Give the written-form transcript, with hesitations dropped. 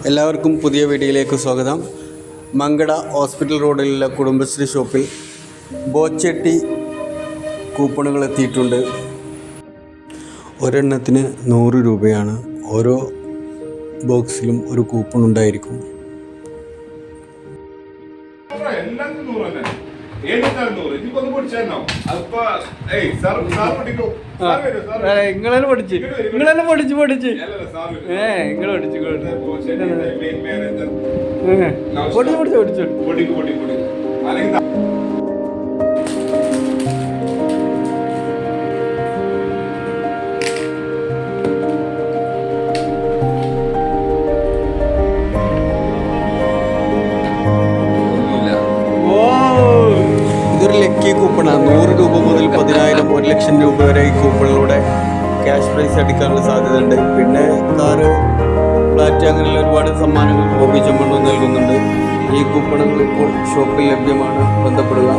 എല്ലാവർക്കും പുതിയ വീഡിയോയിലേക്ക് സ്വാഗതം. മങ്കട ഹോസ്പിറ്റൽ റോഡിലുള്ള കുടുംബശ്രീ ഷോപ്പിൽ ബോച്ചട്ടി കൂപ്പണുകൾ എത്തിയിട്ടുണ്ട്. ഒരെണ്ണത്തിന് 100 രൂപയാണ്. ഓരോ ബോക്സിലും ഒരു കൂപ്പൺ ഉണ്ടായിരിക്കും. നിങ്ങളെന്നെ പഠിച്ച് നിങ്ങള് പഠിച്ചു. ഇതൊരു ലക്കി കൂപ്പണാണ്. 100 രൂപ മുതൽ 10,000, 1 ലക്ഷം രൂപ വരെ ഈ കൂപ്പണിലൂടെ ക്യാഷ് പ്രൈസ് അടിക്കാനുള്ള സാധ്യതയുണ്ട്. പിന്നെ കാറ്, ഫ്ലാറ്റ് അങ്ങനെയുള്ള ഒരുപാട് സമ്മാനങ്ങൾ ഹോബി ചമ്മണ്ണും നൽകുന്നുണ്ട്. ഈ കൂപ്പണുകൾ ഇപ്പോൾ ഷോപ്പിൽ ലഭ്യമാണ്. ബന്ധപ്പെടുക.